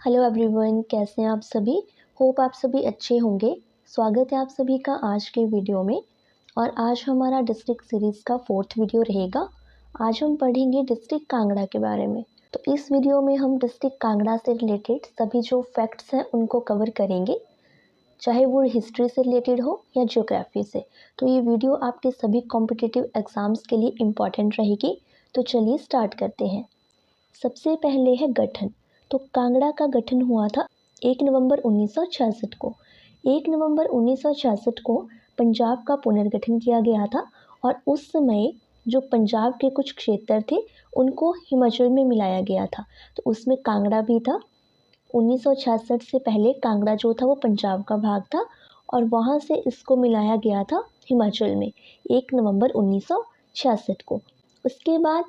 Hello everyone, कैसे हैं आप सभी। होप आप सभी अच्छे होंगे। स्वागत है आप सभी का आज के वीडियो में। और आज हमारा डिस्ट्रिक्ट सीरीज़ का 4th वीडियो रहेगा। आज हम पढ़ेंगे डिस्ट्रिक्ट कांगड़ा के बारे में। तो इस वीडियो में हम डिस्ट्रिक्ट कांगड़ा से रिलेटेड सभी जो फैक्ट्स हैं उनको कवर करेंगे, चाहे वो हिस्ट्री से रिलेटेड हो या ज्योग्राफी से। तो ये वीडियो आपके सभी कॉम्पिटिटिव एग्ज़ाम्स के लिए इम्पॉर्टेंट रहेगी। तो चलिए स्टार्ट करते हैं। सबसे पहले है गठन। तो कांगड़ा का गठन हुआ था 1 नवंबर 1966 को। 1 नवंबर 1966 को पंजाब का पुनर्गठन किया गया था और उस समय जो पंजाब के कुछ क्षेत्र थे उनको हिमाचल में मिलाया गया था। तो उसमें कांगड़ा भी था। 1966 से पहले कांगड़ा जो था वो पंजाब का भाग था और वहाँ से इसको मिलाया गया था हिमाचल में 1 नवंबर 1966 को। उसके बाद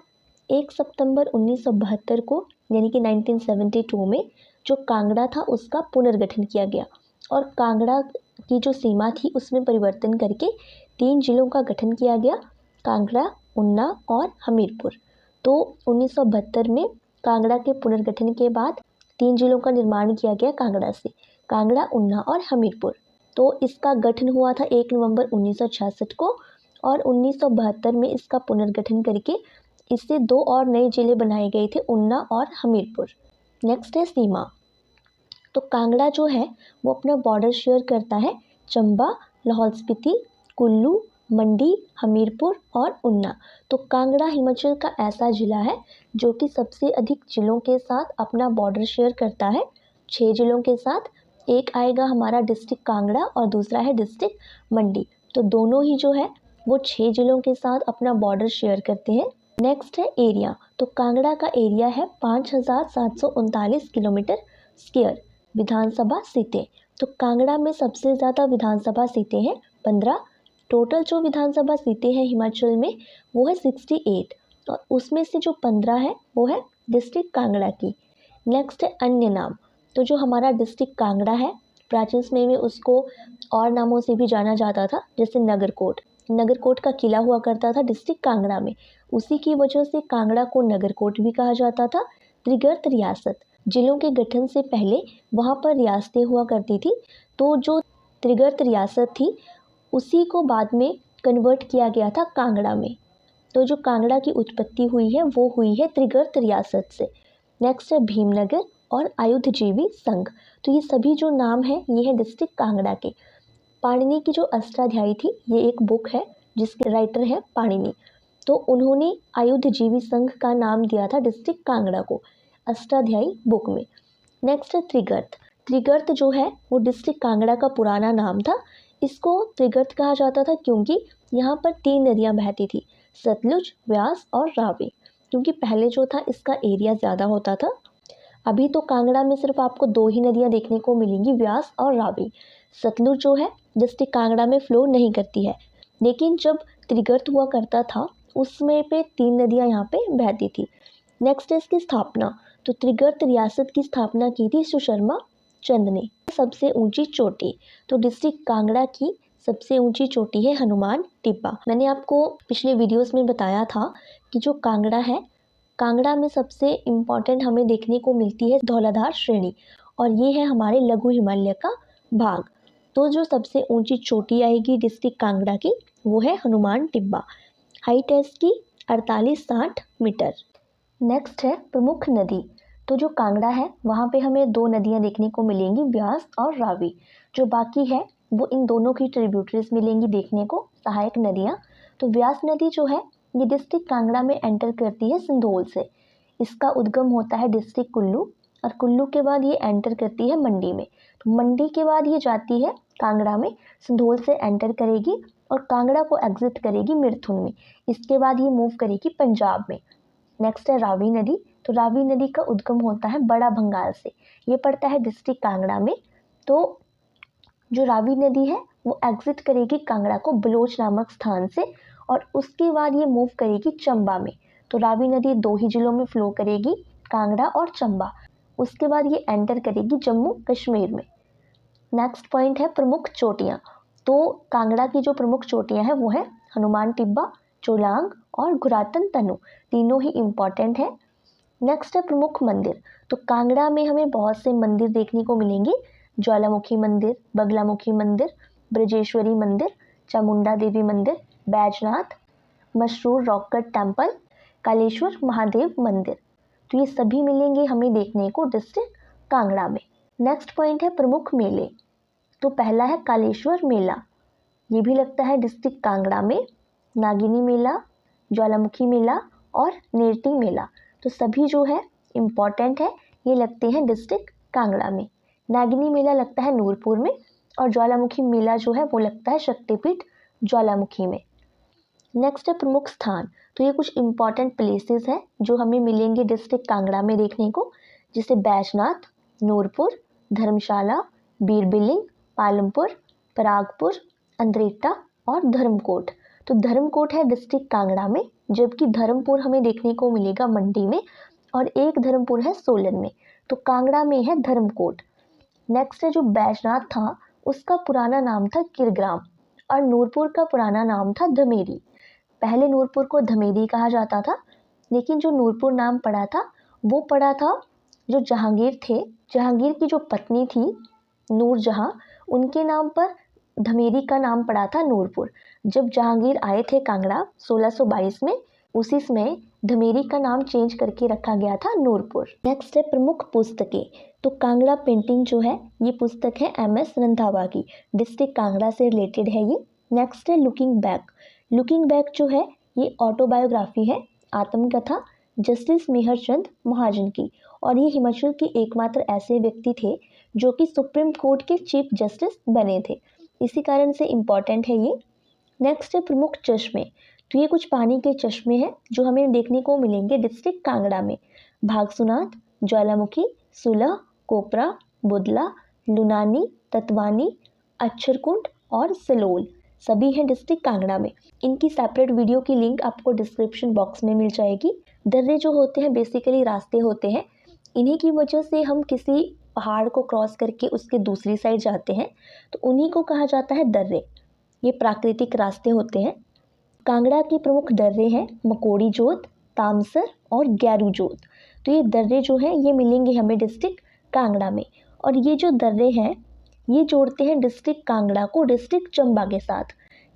1 सितंबर 1972 को यानी कि 1972 में जो कांगड़ा था उसका पुनर्गठन किया गया और कांगड़ा की जो सीमा थी उसमें परिवर्तन करके 3 जिलों का गठन किया गया, कांगड़ा, ऊना और हमीरपुर। तो 1972 में कांगड़ा के पुनर्गठन के बाद 3 जिलों का निर्माण किया गया कांगड़ा से, कांगड़ा, ऊना और हमीरपुर। तो इसका गठन हुआ था 1 नवंबर 1966 को और 1972 में इसका पुनर्गठन करके इससे 2 और नए जिले बनाए गए थे, ऊना और हमीरपुर। नेक्स्ट है सीमा। तो कांगड़ा जो है वो अपना बॉर्डर शेयर करता है चंबा, लाहौल स्पीति, कुल्लू, मंडी, हमीरपुर और ऊना। तो कांगड़ा हिमाचल का ऐसा ज़िला है जो कि सबसे अधिक जिलों के साथ अपना बॉर्डर शेयर करता है। 6 जिलों के साथ, एक आएगा हमारा डिस्ट्रिक्ट कांगड़ा और दूसरा है डिस्ट्रिक्ट मंडी। तो दोनों ही जो है वो 6 जिलों के साथ अपना बॉर्डर शेयर करते हैं। नेक्स्ट है एरिया। तो कांगड़ा का एरिया है 5739 किलोमीटर स्क्वायर। विधानसभा सीटें। तो कांगड़ा में सबसे ज़्यादा विधानसभा सीटें हैं 15। टोटल जो विधानसभा सीटें हैं हिमाचल में वो है 68 और उसमें से जो 15 है वो है डिस्ट्रिक्ट कांगड़ा की। नेक्स्ट है अन्य नाम। तो जो हमारा डिस्ट्रिक्ट कांगड़ा है प्राचीन समय में उसको और नामों से भी जाना जाता था, जैसे नगरकोट। नगरकोट का किला हुआ करता था डिस्ट्रिक्ट कांगड़ा में, उसी की वजह से कांगड़ा को नगरकोट भी कहा जाता था। त्रिगर्त रियासत। जिलों के गठन से पहले वहाँ पर रियासतें हुआ करती थी, तो जो त्रिगर्त रियासत थी उसी को बाद में कन्वर्ट किया गया था कांगड़ा में। तो जो कांगड़ा की उत्पत्ति हुई है वो हुई है त्रिगर्त रियासत से। नेक्स्ट है भीमनगर और आयुधजीवी संघ। तो ये सभी जो नाम हैं ये है डिस्ट्रिक्ट कांगड़ा के। पाणिनि की जो अष्टाध्यायी थी, ये एक बुक है जिसके राइटर है पाणिनि। तो उन्होंने आयुधजीवी संघ का नाम दिया था डिस्ट्रिक्ट कांगड़ा को अष्टाध्यायी बुक में। नेक्स्ट है त्रिगर्त। त्रिगर्त जो है वो डिस्ट्रिक्ट कांगड़ा का पुराना नाम था। इसको त्रिगर्त कहा जाता था क्योंकि यहाँ पर 3 नदियाँ बहती थी, सतलुज, व्यास और रावी। क्योंकि पहले जो था इसका एरिया ज़्यादा होता था। अभी तो कांगड़ा में सिर्फ आपको 2 ही नदियाँ देखने को मिलेंगी, व्यास और रावी। सतलुज जो है डिस्ट्रिक्ट कांगड़ा में फ्लो नहीं करती है, लेकिन जब त्रिगर्त हुआ करता था उस समय पे 3 नदियाँ यहाँ पे बहती थी। नेक्स्ट है इसकी स्थापना। तो त्रिगर्त रियासत की स्थापना की थी सुशर्मा चंद ने। सबसे ऊंची चोटी। तो डिस्ट्रिक्ट कांगड़ा की सबसे ऊंची चोटी है हनुमान टिब्बा। मैंने आपको पिछले वीडियोस में बताया था कि जो कांगड़ा है, कांगड़ा में सबसे इम्पॉर्टेंट हमें देखने को मिलती है धौलाधार श्रेणी और ये है हमारे लघु हिमालय का भाग। तो जो सबसे ऊंची चोटी आएगी डिस्ट्रिक्ट कांगड़ा की वो है हनुमान टिब्बा। हाइट है इसकी 48-60 मीटर। नेक्स्ट है प्रमुख नदी। तो जो कांगड़ा है वहाँ पे हमें 2 नदियाँ देखने को मिलेंगी, व्यास और रावी। जो बाकी है वो इन दोनों की ट्रिब्यूटरीज मिलेंगी देखने को, सहायक नदियाँ। तो व्यास नदी जो है ये डिस्ट्रिक्ट कांगड़ा में एंटर करती है सिंधोल से। इसका उद्गम होता है डिस्ट्रिक्ट कुल्लू और कुल्लू के बाद ये एंटर करती है मंडी में। तो मंडी के बाद ये जाती है कांगड़ा में, सिंधोल से एंटर करेगी और कांगड़ा को एग्जिट करेगी मिरथुन में। इसके बाद ये मूव करेगी पंजाब में। नेक्स्ट है रावी नदी। तो रावी नदी का उद्गम होता है बड़ा भंगाल से, ये पड़ता है डिस्ट्रिक्ट कांगड़ा में। तो जो रावी नदी है वो एग्जिट करेगी कांगड़ा को बलोच नामक स्थान से और उसके बाद ये मूव करेगी चंबा में। तो रावी नदी 2 ही जिलों में फ्लो करेगी, कांगड़ा और चंबा। उसके बाद ये एंटर करेगी जम्मू कश्मीर में। नेक्स्ट पॉइंट है प्रमुख चोटियाँ। तो कांगड़ा की जो प्रमुख चोटियाँ हैं वो है हनुमान टिब्बा, चोलांग और घुरातन तनु। तीनों ही इम्पॉर्टेंट है। नेक्स्ट है प्रमुख मंदिर। तो कांगड़ा में हमें बहुत से मंदिर देखने को मिलेंगे। ज्वालामुखी मंदिर, बगलामुखी मंदिर, ब्रजेश्वरी मंदिर, चामुंडा देवी मंदिर, बैजनाथ, मशहूर rock cut temple, Kaleshwar Mahadev मंदिर। तो ये सभी मिलेंगे हमें देखने को डिस्ट्रिक्ट कांगड़ा में। नेक्स्ट पॉइंट है प्रमुख मेले। तो पहला है कालेश्वर मेला, ये भी लगता है डिस्ट्रिक्ट कांगड़ा में। नागिनी मेला, ज्वालामुखी मेला और नेरटी मेला, तो सभी जो है इम्पॉर्टेंट है, ये लगते हैं डिस्ट्रिक्ट कांगड़ा में। नागिनी मेला लगता है नूरपुर में और ज्वालामुखी मेला जो है वो लगता है शक्तिपीठ ज्वालामुखी में। नेक्स्ट है प्रमुख स्थान। तो ये कुछ इम्पॉर्टेंट प्लेसेस हैं जो हमें मिलेंगे डिस्ट्रिक्ट कांगड़ा में देखने को, जैसे बैजनाथ, नूरपुर, धर्मशाला, बीरबिलिंग, पालमपुर, परागपुर, अंद्रेटा और धर्मकोट। तो धर्मकोट है डिस्ट्रिक्ट कांगड़ा में, जबकि धर्मपुर हमें देखने को मिलेगा मंडी में और एक धर्मपुर है सोलन में। तो कांगड़ा में है धर्मकोट। नेक्स्ट है जो बैजनाथ था उसका पुराना नाम था किरग्राम और नूरपुर का पुराना नाम था धमेरी। पहले नूरपुर को धमेरी कहा जाता था, लेकिन जो नूरपुर नाम पड़ा था वो पड़ा था जो जहांगीर थे, जहांगीर की जो पत्नी थी नूरजहां, उनके नाम पर धमेरी का नाम पड़ा था नूरपुर। जब जहांगीर आए थे कांगड़ा 1622 में, उसी समय धमेरी का नाम चेंज करके रखा गया था नूरपुर। नेक्स्ट है प्रमुख पुस्तकें। तो कांगड़ा पेंटिंग जो है ये पुस्तक है MS रंधावा की, डिस्ट्रिक्ट कांगड़ा से रिलेटेड है ये। नेक्स्ट है लुकिंग बैक। लुकिंग बैक जो है ये ऑटोबायोग्राफी है, आत्मकथा जस्टिस मेहरचंद महाजन की, और ये हिमाचल के एकमात्र ऐसे व्यक्ति थे जो कि सुप्रीम कोर्ट के चीफ जस्टिस बने थे, इसी कारण से इम्पॉर्टेंट है ये। नेक्स्ट है प्रमुख चश्मे। तो ये कुछ पानी के चश्मे हैं जो हमें देखने को मिलेंगे डिस्ट्रिक्ट कांगड़ा में। भागसुनाथ, ज्वालामुखी, सुलह, कोपरा, बुदला, लुनानी, ततवानी, अक्षरकुंड और सलोल, सभी हैं डिस्ट्रिक्ट कांगड़ा में। इनकी सेपरेट वीडियो की लिंक आपको डिस्क्रिप्शन बॉक्स में मिल जाएगी। दर्रे जो होते हैं बेसिकली रास्ते होते हैं, इन्हीं की वजह से हम किसी पहाड़ को क्रॉस करके उसके दूसरी साइड जाते हैं, तो उन्हीं को कहा जाता है दर्रे। ये प्राकृतिक रास्ते होते हैं। कांगड़ा के प्रमुख दर्रे हैं मकोड़ी जोत, तामसर और गैरू जोत। तो ये दर्रे जो हैं ये मिलेंगे हमें डिस्ट्रिक्ट कांगड़ा में, और ये जो दर्रे हैं ये जोड़ते हैं डिस्ट्रिक्ट कांगड़ा को डिस्ट्रिक्ट चंबा के साथ,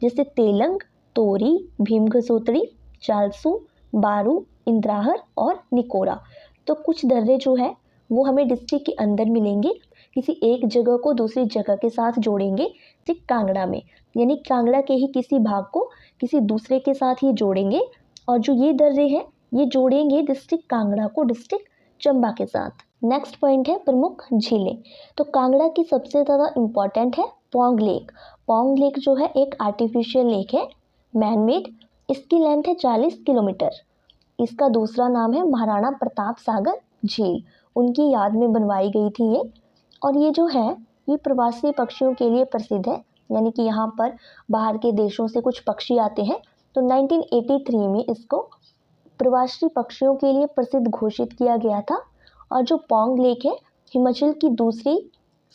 जैसे तेलंग, तोरी, भीम घसोतड़ी, चालसू, बारू, इंद्राहर और निकोरा। तो कुछ दर्रे जो है वो हमें डिस्ट्रिक्ट के अंदर मिलेंगे, किसी एक जगह को दूसरी जगह के साथ जोड़ेंगे डिस्ट्रिक्ट कांगड़ा में, यानी कांगड़ा के ही किसी भाग को किसी दूसरे के साथ ही जोड़ेंगे, और जो ये दर्रे हैं ये जोड़ेंगे डिस्ट्रिक्ट कांगड़ा को डिस्ट्रिक्ट चंबा के साथ। नेक्स्ट पॉइंट है प्रमुख झीलें। तो कांगड़ा की सबसे ज़्यादा इम्पॉर्टेंट है पोंग लेक। पोंग लेक जो है एक आर्टिफिशियल लेक है, मैन मेड। इसकी लेंथ है 40 किलोमीटर। इसका दूसरा नाम है महाराणा प्रताप सागर झील, उनकी याद में बनवाई गई थी ये। और ये जो है ये प्रवासी पक्षियों के लिए प्रसिद्ध है, यानी कि यहाँ पर बाहर के देशों से कुछ पक्षी आते हैं, तो 1983 में इसको प्रवासी पक्षियों के लिए प्रसिद्ध घोषित किया गया था। और जो पोंग लेक है हिमाचल की दूसरी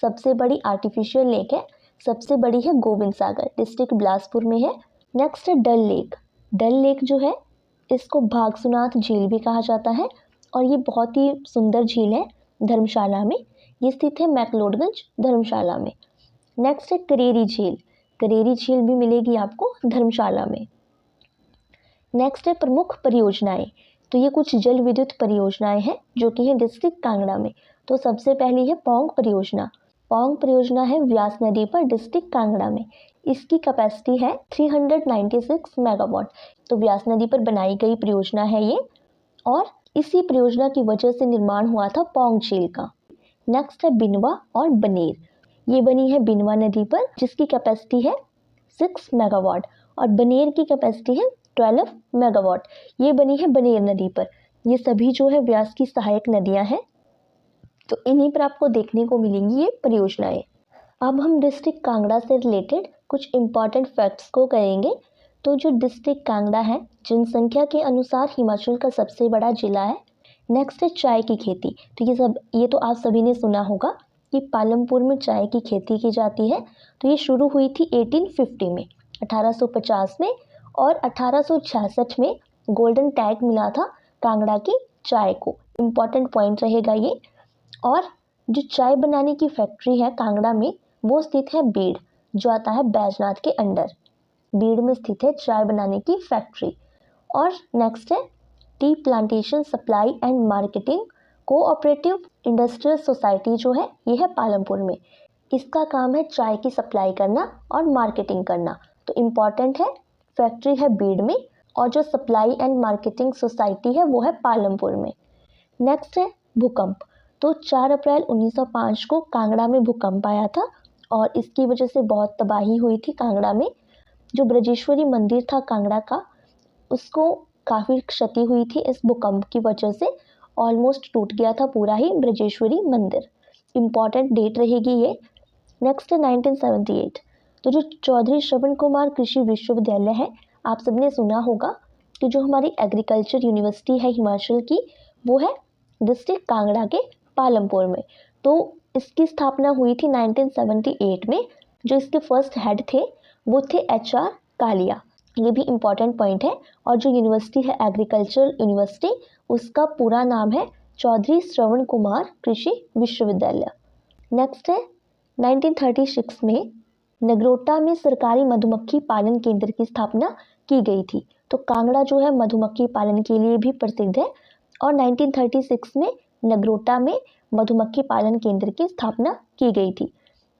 सबसे बड़ी आर्टिफिशियल लेक है, सबसे बड़ी है गोविंद सागर, डिस्ट्रिक्ट बिलासपुर में है। नेक्स्ट है डल लेक। डल लेक जो है इसको भागसुनाथ झील भी कहा जाता है, और ये बहुत ही सुंदर झील है धर्मशाला में, ये स्थित है मैक्लोडगंज धर्मशाला में। नेक्स्ट है करेरी झील। करेरी झील भी मिलेगी आपको धर्मशाला में। नेक्स्ट है प्रमुख परियोजनाएं। तो ये कुछ जल विद्युत परियोजनाएं हैं जो कि हैं डिस्ट्रिक्ट कांगड़ा में। तो सबसे पहली है पोंग परियोजना। पोंग परियोजना है व्यास नदी पर डिस्ट्रिक्ट कांगड़ा में। इसकी कैपेसिटी है 396 मेगावाट। तो व्यास नदी पर बनाई गई परियोजना है ये, और इसी परियोजना की वजह से निर्माण हुआ था पोंग झील का। नेक्स्ट है बिनवा और बनेर। ये बनी है बिनवा नदी पर जिसकी कैपेसिटी है 6 मेगावाट, और बनेर की कैपेसिटी है 12 मेगावाट। ये बनी है बनेर नदी पर। ये सभी जो है व्यास की सहायक नदियां हैं, तो इन्हीं पर आपको देखने को मिलेंगी ये परियोजनाएं। अब हम डिस्ट्रिक्ट कांगड़ा से रिलेटेड कुछ इम्पॉर्टेंट फैक्ट्स को करेंगे। तो जो डिस्ट्रिक्ट कांगड़ा है जनसंख्या के अनुसार हिमाचल का सबसे बड़ा जिला है। नेक्स्ट है चाय की खेती। तो ये तो आप सभी ने सुना होगा कि पालमपुर में चाय की खेती की जाती है। तो ये शुरू हुई थी 1850 में, 1850 में, और 1866 में गोल्डन टैग मिला था कांगड़ा की चाय को। इम्पॉर्टेंट पॉइंट रहेगा ये। और जो चाय बनाने की फैक्ट्री है कांगड़ा में वो स्थित है बीड़, जो आता है बैजनाथ के अंडर। बीड़ में स्थित है चाय बनाने की फैक्ट्री। और नेक्स्ट है tea plantation supply and marketing cooperative industrial society, जो है ये है पालमपुर में। इसका काम है चाय की सप्लाई करना और मार्केटिंग करना। तो इम्पॉर्टेंट है, फैक्ट्री है बीड़ में और जो सप्लाई एंड मार्केटिंग सोसाइटी है वो है पालमपुर में। नेक्स्ट है भूकंप। तो 4 अप्रैल 1905 को कांगड़ा में भूकंप आया था और इसकी वजह से बहुत तबाही हुई थी कांगड़ा में। जो ब्रजेश्वरी मंदिर था कांगड़ा का, उसको काफ़ी क्षति हुई थी इस भूकंप की वजह से। ऑलमोस्ट टूट गया था पूरा ही ब्रजेश्वरी मंदिर। इम्पॉर्टेंट डेट रहेगी ये। नेक्स्ट है 1978। तो जो चौधरी श्रवण कुमार कृषि विश्वविद्यालय है, आप सबने सुना होगा कि जो हमारी एग्रीकल्चर यूनिवर्सिटी है हिमाचल की, वो है डिस्ट्रिक्ट कांगड़ा के पालमपुर में। तो इसकी स्थापना हुई थी 1978 में। जो इसके फर्स्ट हेड थे वो थे HR कालिया। ये भी इम्पॉर्टेंट पॉइंट है। और जो यूनिवर्सिटी है एग्रीकल्चर यूनिवर्सिटी, उसका पूरा नाम है चौधरी श्रवण कुमार कृषि विश्वविद्यालय। नेक्स्ट है 1936 में नगरोटा में सरकारी मधुमक्खी पालन केंद्र की स्थापना की गई थी। तो कांगड़ा जो है मधुमक्खी पालन के लिए भी प्रसिद्ध है और 1936 में नगरोटा में मधुमक्खी पालन केंद्र की स्थापना की गई थी।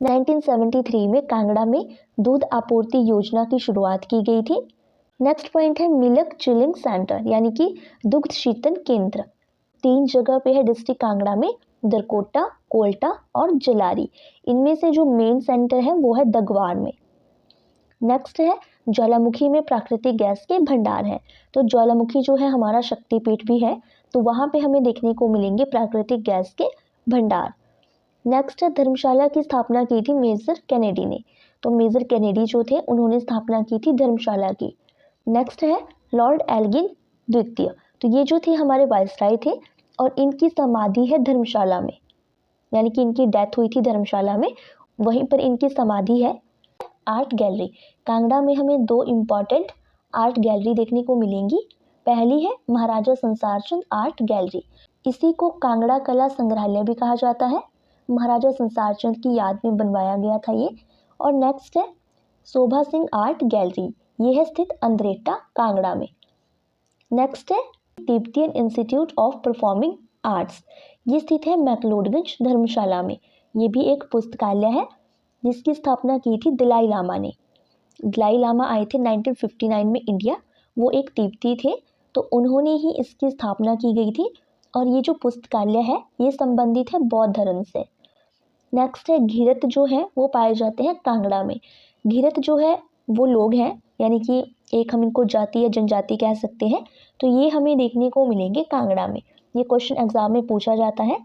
1973 में कांगड़ा में दूध आपूर्ति योजना की शुरुआत की गई थी। नेक्स्ट पॉइंट है मिल्क चिलिंग सेंटर, यानी कि दुग्ध शीतन केंद्र। 3 जगह पे है डिस्ट्रिक्ट कांगड़ा में, दरकोटा, कोल्टा और जलारी। इनमें से जो मेन सेंटर है वो है दगवार में। नेक्स्ट है ज्वालामुखी में प्राकृतिक गैस के भंडार है। तो ज्वालामुखी जो है हमारा शक्तिपीठ भी है, तो वहाँ पे हमें देखने को मिलेंगे प्राकृतिक गैस के भंडार। नेक्स्ट है धर्मशाला की स्थापना की थी मेजर कैनेडी ने। तो मेजर कैनेडी जो थे उन्होंने स्थापना की थी धर्मशाला की। नेक्स्ट है लॉर्ड एल्गिन द्वितीय। तो ये जो थे हमारे वायसराय थे और इनकी समाधि है धर्मशाला में, यानी कि इनकी डेथ हुई थी धर्मशाला में, वहीं पर इनकी समाधि है। आर्ट गैलरी, कांगड़ा में हमें 2 इम्पॉर्टेंट आर्ट गैलरी देखने को मिलेंगी। पहली है महाराजा संसारचंद आर्ट गैलरी, इसी को कांगड़ा कला संग्रहालय भी कहा जाता है। महाराजा संसारचंद की याद में बनवाया गया था ये। और नेक्स्ट है शोभा सिंह आर्ट गैलरी, ये है स्थित अंद्रेटा कांगड़ा में। नेक्स्ट है Tibetan institute of performing arts, ये स्थित है मैक्लोडगंज धर्मशाला में। ये भी एक पुस्तकालय है जिसकी स्थापना की थी दलाई लामा ने। दलाई लामा आए थे 1959 में इंडिया, वो एक तिब्बती थे, तो उन्होंने ही इसकी स्थापना की गई थी। और ये जो पुस्तकालय है ये संबंधित है बौद्ध धर्म से। नेक्स्ट है घिरत, जो है वो पाए जाते हैं कांगड़ा में। घिरत जो है वो लोग हैं, यानी कि एक हम इनको जाति या जनजाति कह सकते हैं, तो ये हमें देखने को मिलेंगे कांगड़ा में। ये क्वेश्चन एग्जाम में पूछा जाता है।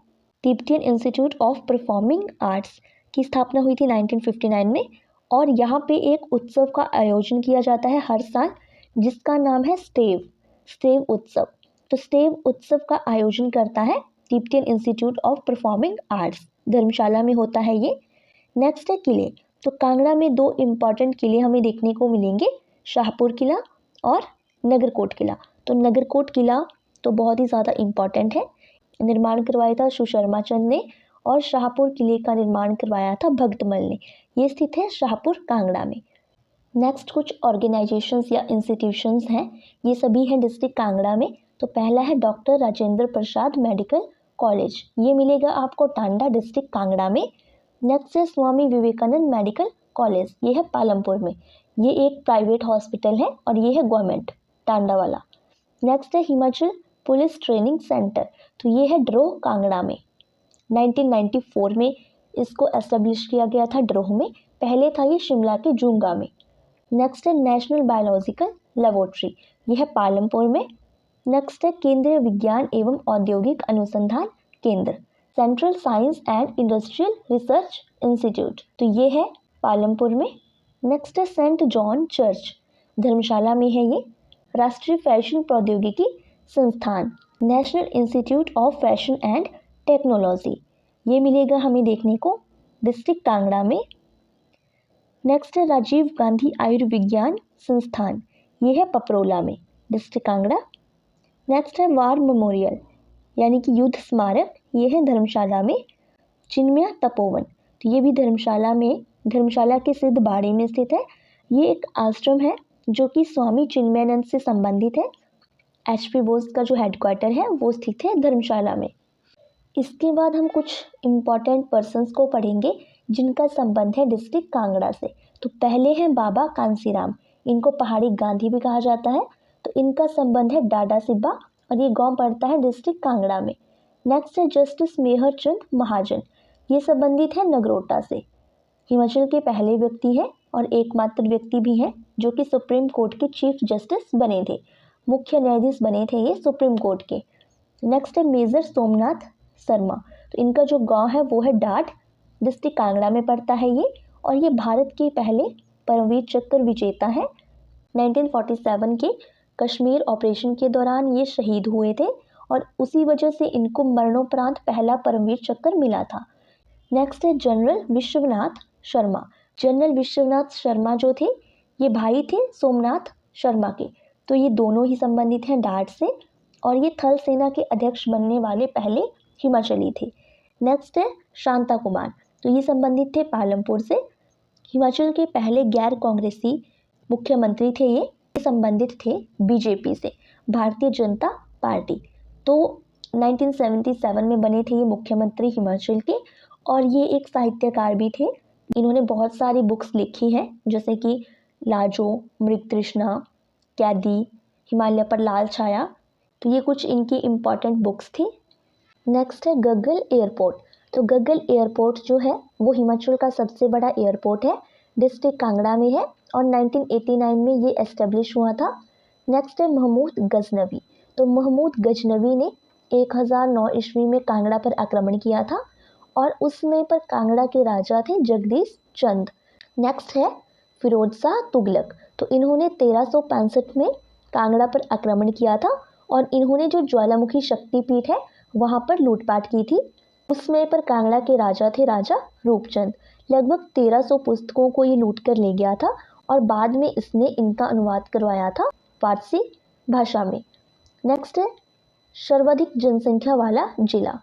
Tibetan institute of performing arts की स्थापना हुई थी 1959 में और यहाँ पे एक उत्सव का आयोजन किया जाता है हर साल, जिसका नाम है स्टेव उत्सव। तो स्टेव उत्सव का आयोजन करता है Tibetan institute of performing arts, Dharamshala में होता है ये। नेक्स्ट है किले। तो कांगड़ा में 2 इम्पॉर्टेंट किले हमें देखने को मिलेंगे, शाहपुर किला और नगरकोट किला। तो नगरकोट किला तो बहुत ही ज़्यादा इम्पॉर्टेंट है, निर्माण करवाया था सुशर्मा चंद ने और शाहपुर किले का निर्माण करवाया था भगतमल ने। ये स्थित है शाहपुर कांगड़ा में। नेक्स्ट कुछ ऑर्गेनाइजेशंस या इंस्टीट्यूशंस हैं, ये सभी हैं डिस्ट्रिक्ट कांगड़ा में। तो पहला है doctor Rajendra Prasad medical college, ये मिलेगा आपको टांडा डिस्ट्रिक्ट कांगड़ा में। नेक्स्ट है स्वामी विवेकानंद मेडिकल कॉलेज, ये है पालमपुर में। ये एक प्राइवेट हॉस्पिटल है और ये है गवर्नमेंट टांडा वाला। नेक्स्ट है हिमाचल पुलिस ट्रेनिंग सेंटर, तो ये है ड्रोह कांगड़ा में। 1994 में इसको एस्टेब्लिश किया गया था ड्रोह में, पहले था ये शिमला के जूंगा में। नेक्स्ट है नेशनल बायोलॉजिकल लेबोरेटरी, यह है पालमपुर में। नेक्स्ट है केंद्रीय विज्ञान एवं औद्योगिक अनुसंधान केंद्र, central science and industrial research institute, तो ये है पालमपुर में। नेक्स्ट है सेंट जॉन चर्च, धर्मशाला में है ये। राष्ट्रीय फैशन प्रौद्योगिकी संस्थान, national institute of fashion and technology, ये मिलेगा हमें देखने को डिस्ट्रिक्ट कांगड़ा में। नेक्स्ट है राजीव गांधी आयुर्विज्ञान संस्थान, ये है पपरोला में, डिस्ट्रिक्ट कांगड़ा। नेक्स्ट है वार मेमोरियल, यानी कि युद्ध स्मारक, ये है धर्मशाला में। चिन्मया तपोवन, तो ये भी धर्मशाला के सिद्ध बाड़ी में स्थित है। ये एक आश्रम है जो कि स्वामी चिन्मयानंद से संबंधित है। HP बोस का जो हेडक्वार्टर है वो स्थित है धर्मशाला में। इसके बाद हम कुछ इम्पॉर्टेंट पर्सन्स को पढ़ेंगे जिनका संबंध है डिस्ट्रिक्ट कांगड़ा से। तो पहले हैं बाबा कांसीराम, इनको पहाड़ी गांधी भी कहा जाता है। तो इनका संबंध है डाडा सिब्बा और ये गांव पड़ता है डिस्ट्रिक्ट कांगड़ा में। नेक्स्ट है जस्टिस मेहर चंद महाजन, ये संबंधित है नगरोटा से। हिमाचल के पहले व्यक्ति हैं और एकमात्र व्यक्ति भी हैं जो कि सुप्रीम कोर्ट के चीफ जस्टिस बने थे, मुख्य न्यायाधीश बने थे ये सुप्रीम कोर्ट के। नेक्स्ट है मेजर सोमनाथ शर्मा, तो इनका जो गांव है वो है डाट, डिस्ट्रिक्ट कांगड़ा में पड़ता है ये। और ये भारत के पहले परमवीर चक्र विजेता है। 1947 के कश्मीर ऑपरेशन के दौरान ये शहीद हुए थे और उसी वजह से इनको मरणोपरांत पहला परमवीर चक्र मिला था। नेक्स्ट है जनरल विश्वनाथ शर्मा। जनरल विश्वनाथ शर्मा जो थे ये भाई थे सोमनाथ शर्मा के, तो ये दोनों ही संबंधित हैं डाट से और ये थल सेना के अध्यक्ष बनने वाले पहले हिमाचली थे। नेक्स्ट है शांता कुमार, तो ये संबंधित थे पालमपुर से। हिमाचल के पहले गैर कांग्रेसी मुख्यमंत्री थे ये संबंधित थे बीजेपी से, भारतीय जनता पार्टी। तो 1977 में बने थे ये मुख्यमंत्री हिमाचल के और ये एक साहित्यकार भी थे। इन्होंने बहुत सारी बुक्स लिखी हैं जैसे कि लाजो, मृग तृष्णा, कैदी, हिमालय पर लाल छाया, तो ये कुछ इनकी इम्पॉर्टेंट बुक्स थी। नेक्स्ट है गग्गल एयरपोर्ट, तो गग्गल एयरपोर्ट जो है वो हिमाचल का सबसे बड़ा एयरपोर्ट है, डिस्ट्रिक्ट कांगड़ा में है और 1989 में ये एस्टेब्लिश हुआ था। नेक्स्ट है महमूद गजनवी, तो महमूद गजनवी ने 1009 ईस्वी में कांगड़ा पर आक्रमण किया था और उसमें पर कांगड़ा के राजा थे जगदीश चंद। नेक्स्ट है फिरोज शाह तुगलक, तो इन्होंने 1365 में कांगड़ा पर आक्रमण किया था और इन्होंने जो ज्वालामुखी शक्तिपीठ है वहाँ पर लूटपाट की थी। उसमें पर कांगड़ा के राजा थे राजा रूपचंद। लगभग 1300 पुस्तकों को ये लूट कर ले गया था और बाद में इसने इनका अनुवाद करवाया था फारसी भाषा में। नेक्स्ट है सर्वाधिक जनसंख्या वाला जिला,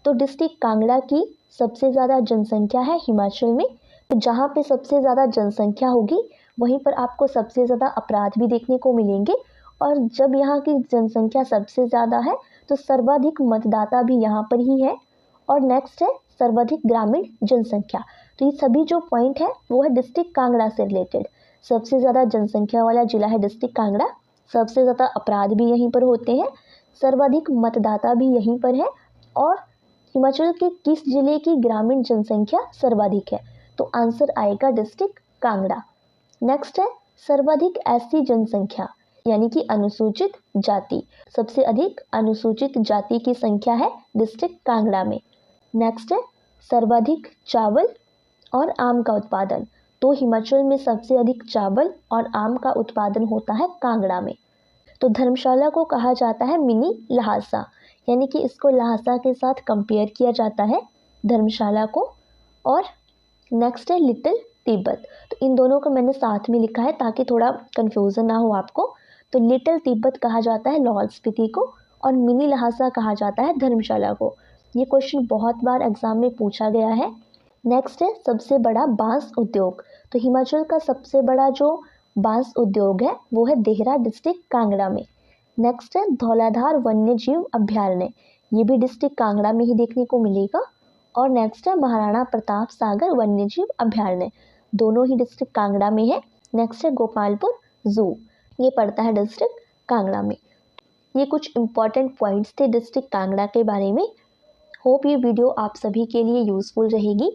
तो डिस्ट्रिक्ट कांगड़ा की सबसे ज़्यादा जनसंख्या है हिमाचल में। तो जहाँ पे सबसे ज़्यादा जनसंख्या होगी वहीं पर आपको सबसे ज़्यादा अपराध भी देखने को मिलेंगे और जब यहाँ की जनसंख्या सबसे ज़्यादा है तो सर्वाधिक मतदाता भी यहाँ पर ही है। और नेक्स्ट है सर्वाधिक ग्रामीण जनसंख्या, तो ये सभी जो पॉइंट है वो है डिस्ट्रिक्ट कांगड़ा से रिलेटेड। सबसे ज़्यादा जनसंख्या वाला जिला है डिस्ट्रिक्ट कांगड़ा, सबसे ज़्यादा अपराध भी यहीं पर होते हैं, सर्वाधिक मतदाता भी यहीं पर है और हिमाचल के किस जिले की ग्रामीण जनसंख्या सर्वाधिक है, तो आंसर आएगा डिस्ट्रिक्ट कांगड़ा। नेक्स्ट है सर्वाधिक SC जनसंख्या यानी कि अनुसूचित जाति, सबसे अधिक अनुसूचित जाति की संख्या है डिस्ट्रिक्ट कांगड़ा में। नेक्स्ट है सर्वाधिक चावल और आम का उत्पादन, तो हिमाचल में सबसे अधिक चावल और आम का उत्पादन होता है कांगड़ा में। तो धर्मशाला को कहा जाता है मिनी लहासा, यानी कि इसको लहासा के साथ कंपेयर किया जाता है धर्मशाला को। और नेक्स्ट है लिटिल तिब्बत, तो इन दोनों को मैंने साथ में लिखा है ताकि थोड़ा कन्फ्यूज़न ना हो आपको। तो लिटिल तिब्बत कहा जाता है लाहौल स्पीति को और मिनी लहासा कहा जाता है धर्मशाला को। ये क्वेश्चन बहुत बार एग्जाम में पूछा गया है। नेक्स्ट है सबसे बड़ा बांस उद्योग, तो हिमाचल का सबसे बड़ा जो बांस उद्योग है वो है देहरा डिस्ट्रिक्ट कांगड़ा में। नेक्स्ट है धौलाधार वन्य जीव अभ्यारण्य, ये भी डिस्ट्रिक्ट कांगड़ा में ही देखने को मिलेगा। और नेक्स्ट है महाराणा प्रताप सागर वन्य जीव अभ्यारण्य, दोनों ही डिस्ट्रिक्ट कांगड़ा में है। नेक्स्ट है गोपालपुर जू, ये पड़ता है डिस्ट्रिक्ट कांगड़ा में। ये कुछ इम्पॉर्टेंट पॉइंट्स थे डिस्ट्रिक्ट कांगड़ा के बारे में। होप ये वीडियो आप सभी के लिए यूज़फुल रहेगी।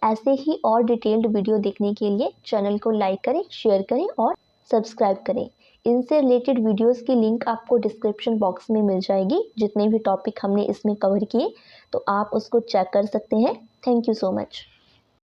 ऐसे ही और डिटेल्ड वीडियो देखने के लिए चैनल को लाइक करें, शेयर करें और सब्सक्राइब करें। इनसे रिलेटेड वीडियोस की लिंक आपको डिस्क्रिप्शन बॉक्स में मिल जाएगी, जितने भी टॉपिक हमने इसमें कवर किए, तो आप उसको चेक कर सकते हैं। Thank you so much.